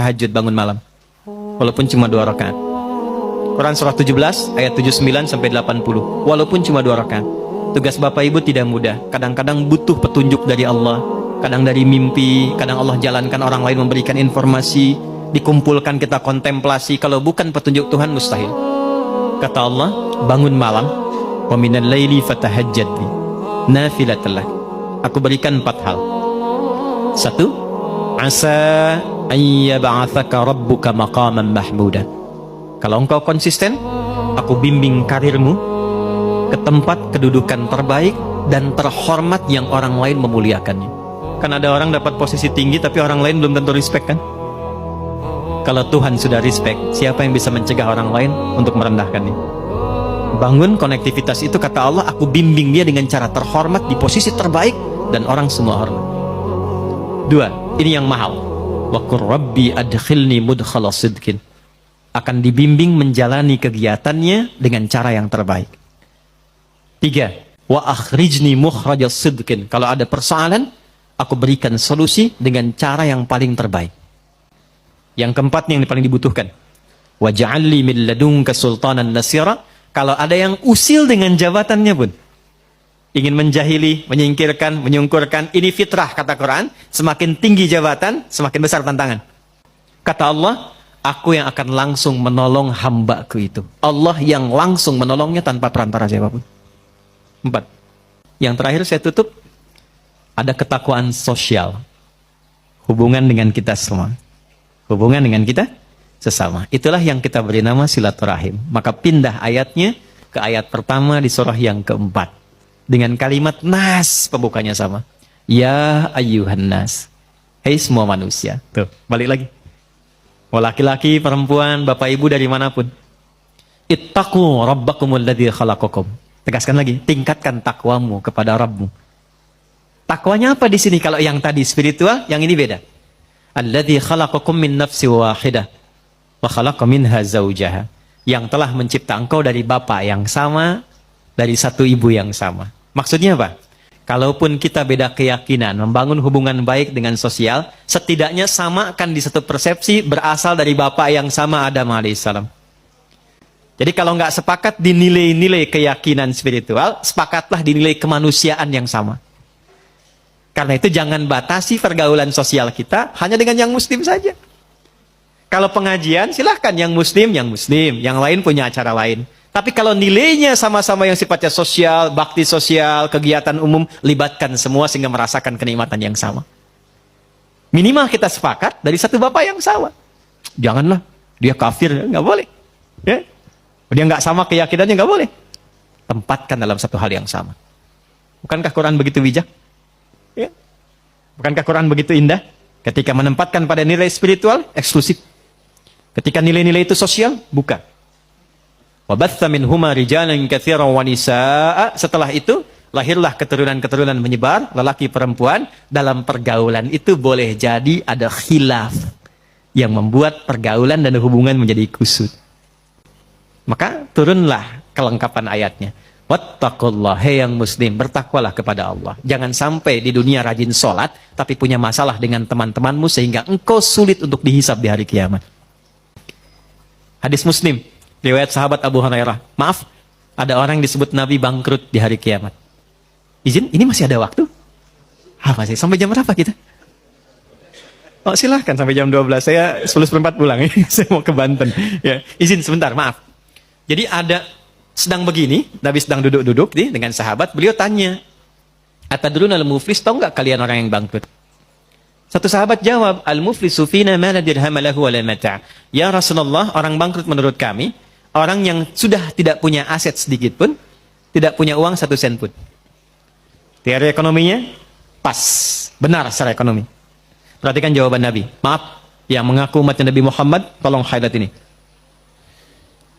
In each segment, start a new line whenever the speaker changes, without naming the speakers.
tahajud bangun malam. Walaupun cuma 2 rakaat. Quran surah 17 ayat 79 sampai 80. Walaupun cuma 2 rakaat. Tugas Bapak Ibu tidak mudah. Kadang-kadang butuh petunjuk dari Allah. Kadang dari mimpi, kadang Allah jalankan orang lain memberikan informasi, dikumpulkan kita kontemplasi. Kalau bukan petunjuk Tuhan mustahil. Kata Allah, bangun malam, wa minal laili fatahajjad bi nafilatan lak. Aku berikan 4 hal. 1, asa ayyab'atsaka rabbuka maqaman mahmudan. Kalau engkau konsisten, aku bimbing karirmu ke tempat kedudukan terbaik dan terhormat yang orang lain memuliakannya. Kan ada orang dapat posisi tinggi tapi orang lain belum tentu respect kan? Kalau Tuhan sudah respect, siapa yang bisa mencegah orang lain untuk merendahkannya? Bangun konektivitas itu, kata Allah, aku bimbing dia dengan cara terhormat di posisi terbaik dan orang semua hormat. 2, ini yang mahal. Wa qur rabbi adkhilni mudkhala sidqin. Akan dibimbing menjalani kegiatannya dengan cara yang terbaik. 3, wa akhrijni mukhrajas sidqin. Kalau ada persoalan, aku berikan solusi dengan cara yang paling terbaik. Yang keempat yang paling dibutuhkan. Wa ja'alli min ladunka sultanan nasira. Kalau ada yang usil dengan jabatannya pun, ingin menjahili, menyingkirkan, menyungkurkan, ini fitrah kata Quran. Semakin tinggi jabatan, semakin besar tantangan. Kata Allah, aku yang akan langsung menolong hambaku itu. Allah yang langsung menolongnya tanpa perantara siapapun. 4. Yang terakhir saya tutup, ada ketakwaan sosial. Hubungan dengan kita semua. Hubungan dengan kita sesama. Itulah yang kita beri nama silaturahim. Maka pindah ayatnya ke ayat pertama di surah yang keempat. Dengan kalimat nas, pembukanya sama. Ya ayyuhan nas. Hei semua manusia. Tuh, balik lagi. Mau laki-laki, perempuan, bapak ibu dari manapun. Ittaqu rabbakumul ladzi khalaqakum. Tegaskan lagi, tingkatkan takwamu kepada Rabbmu. Takwanya apa di sini? Kalau yang tadi spiritual, yang ini beda. Alladzi khalaqakum min nafsin wahidah wa khalaqa minha zaujaha. Yang telah mencipta engkau dari bapak yang sama, dari satu ibu yang sama. Maksudnya apa? Kalaupun kita beda keyakinan, membangun hubungan baik dengan sosial, setidaknya samakan di satu persepsi berasal dari bapak yang sama, Adam alaihissalam. Jadi kalau nggak sepakat di nilai-nilai keyakinan spiritual, sepakatlah di nilai kemanusiaan yang sama. Karena itu jangan batasi pergaulan sosial kita hanya dengan yang muslim saja. Kalau pengajian, silahkan yang muslim, yang lain punya acara lain. Tapi kalau nilainya sama-sama yang sifatnya sosial, bakti sosial, kegiatan umum, libatkan semua sehingga merasakan kenikmatan yang sama. Minimal kita sepakat dari satu bapak yang sama. Janganlah, dia kafir, nggak boleh. Ya? Dia nggak sama keyakinannya, nggak boleh. Tempatkan dalam satu hal yang sama. Bukankah Quran begitu bijak? Ya? Bukankah Quran begitu indah? Ketika menempatkan pada nilai spiritual, eksklusif. Ketika nilai-nilai itu sosial, buka. Wabatha minhuma rijalan katsiran wa nisaa. Setelah itu, lahirlah keturunan-keturunan menyebar, lelaki perempuan. Dalam pergaulan itu boleh jadi ada khilaf yang membuat pergaulan dan hubungan menjadi kusut. Maka turunlah kelengkapan ayatnya. Wattaqullah, hei yang muslim, bertakwalah kepada Allah. Jangan sampai di dunia rajin sholat, tapi punya masalah dengan teman-temanmu sehingga engkau sulit untuk dihisab di hari kiamat. Hadis Muslim, riwayat sahabat Abu Hurairah. Maaf, ada orang yang disebut Nabi bangkrut di hari kiamat. Izin, ini masih ada waktu? Masih, sampai jam berapa kita? Oh silahkan sampai jam 12, saya 11:04 pulang. Saya mau ke Banten. Ya, izin sebentar, maaf. Jadi ada sedang begini, Nabi sedang duduk-duduk dengan sahabat, beliau tanya, atadruna al-muflis, tahu nggak kalian orang yang bangkrut? Satu sahabat jawab, al-muflisu fina ma la dirham lahu wa la mata'. Ya Rasulullah, orang bangkrut menurut kami, orang yang sudah tidak punya aset sedikit pun, tidak punya uang 1 sen pun. Teori ekonominya pas, benar secara ekonomi. Perhatikan jawaban Nabi. Maaf, yang mengaku umatnya Nabi Muhammad, tolong highlight ini.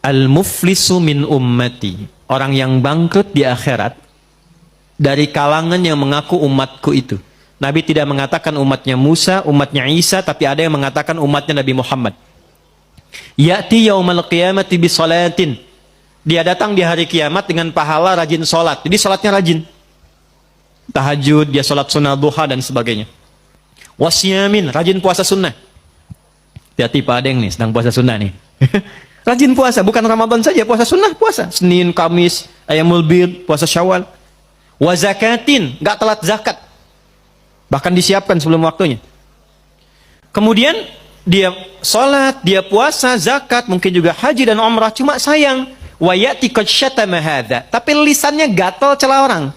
Al-muflisu min ummati. Orang yang bangkrut di akhirat dari kalangan yang mengaku umatku itu. Nabi tidak mengatakan umatnya Musa, umatnya Isa, tapi ada yang mengatakan umatnya Nabi Muhammad. Ya'ti yaumal qiyamati bi salatin. Dia datang di hari kiamat dengan pahala rajin salat. Jadi salatnya rajin. Tahajud, dia salat sunnah duha dan sebagainya. Wasyamin, rajin puasa sunnah. Hati-hati Pak Adeng nih, sedang puasa sunnah nih. Rajin puasa, bukan Ramadan saja, puasa sunnah, puasa. Senin, Kamis, Ayyamul Bid, puasa Syawal. Wa zakatin, nggak telat zakat. Bahkan disiapkan sebelum waktunya. Kemudian dia sholat, dia puasa, zakat, mungkin juga haji dan umrah. Cuma sayang, wa ya'ti qad syatama hadza. Tapi lisannya gatal cela orang.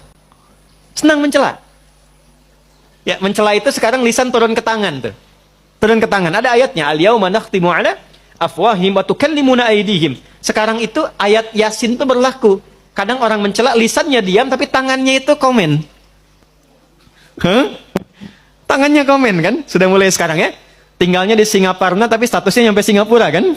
Senang mencela. Ya, mencela itu sekarang lisan turun ke tangan tuh. Turun ke tangan. Ada ayatnya, al-yauma nakhtimu ala afwahim wa tukallimuna aydihim. Sekarang itu ayat Yasin itu berlaku. Kadang orang mencela, lisannya diam tapi tangannya itu komen. Hah? Tangannya komen kan? Sudah mulai sekarang ya. Tinggalnya di Singaparna tapi statusnya nyampe Singapura kan?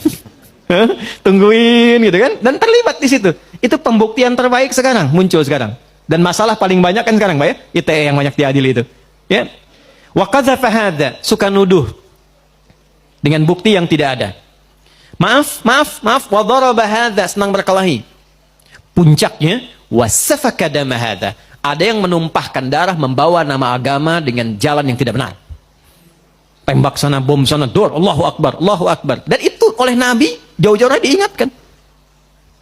Hah? Tungguin gitu kan? Dan terlibat di situ. Itu pembuktian terbaik sekarang, muncul sekarang. Dan masalah paling banyak kan sekarang, Pak ya? ITE yang banyak diadili itu. Ya. Wa qadzafa hadza, suka nuduh dengan bukti yang tidak ada. Maaf, wa daraba hadza, senang berkelahi. Puncaknya wasafaka dama hadza. Ada yang menumpahkan darah, membawa nama agama dengan jalan yang tidak benar. Tembak sana, bom sana, dor, Allahu Akbar, Allahu Akbar. Dan itu oleh Nabi jauh-jauh diingatkan.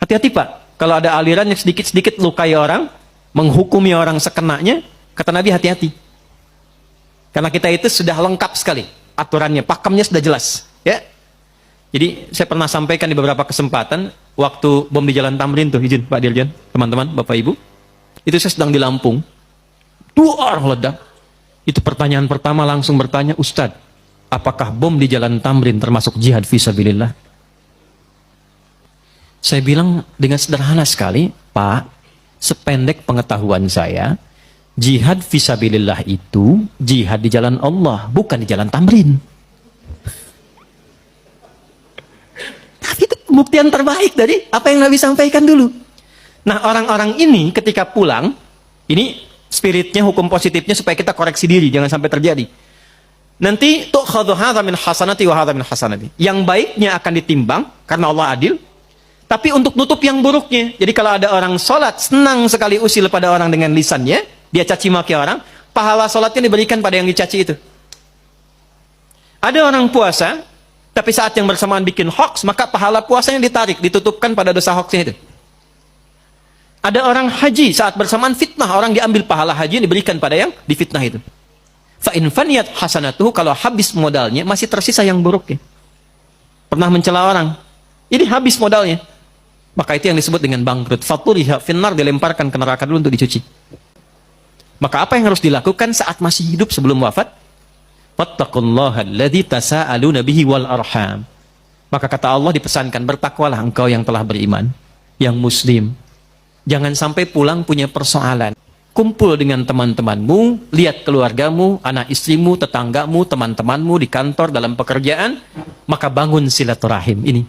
Hati-hati Pak, kalau ada aliran yang sedikit-sedikit lukai orang, menghukumi orang sekenanya, kata Nabi hati-hati. Karena kita itu sudah lengkap sekali aturannya, pakemnya sudah jelas. Ya. Jadi saya pernah sampaikan di beberapa kesempatan, waktu bom di Jalan Tamrin tuh, izin Pak Dirjen, teman-teman, Bapak Ibu, itu saya sedang di Lampung, 2 orang ledak. Itu pertanyaan pertama langsung bertanya, Ustadz, apakah bom di Jalan Tamrin termasuk jihad fisabilillah? Saya bilang dengan sederhana sekali, Pak, sependek pengetahuan saya, jihad fisabilillah itu jihad di jalan Allah, bukan di Jalan Tamrin. Tapi itu pembuktian terbaik dari apa yang Nabi sampaikan dulu. Nah, orang-orang ini ketika pulang, ini spiritnya, hukum positifnya supaya kita koreksi diri, jangan sampai terjadi. Nanti tu'khadhu hadza min hasanati wa hadza min hasanati. Yang baiknya akan ditimbang karena Allah adil, tapi untuk nutup yang buruknya. Jadi kalau ada orang sholat, senang sekali usil pada orang dengan lisannya, dia caci maki orang, pahala sholatnya diberikan pada yang dicaci itu. Ada orang puasa, tapi saat yang bersamaan bikin hoax, maka pahala puasanya ditarik, ditutupkan pada dosa hoaxnya itu. Ada orang haji, saat bersamaan fitnah, orang diambil pahala haji diberikan pada yang difitnah itu. Fa in faniyat hasanatuhu, kalau habis modalnya masih tersisa yang buruknya. Pernah mencela orang, ini habis modalnya. Maka itu yang disebut dengan bangkrut. Faturiha finnar, dilemparkan ke neraka dulu untuk dicuci. Maka apa yang harus dilakukan saat masih hidup sebelum wafat? Wattaqullaha alladzi tasaaluna bihi wal arham. Maka kata Allah dipesankan, bertakwalah engkau yang telah beriman, yang muslim. Jangan sampai pulang punya persoalan. Kumpul dengan teman-temanmu, lihat keluargamu, anak istrimu, tetanggamu, teman-temanmu di kantor, dalam pekerjaan, maka bangun silaturahim ini.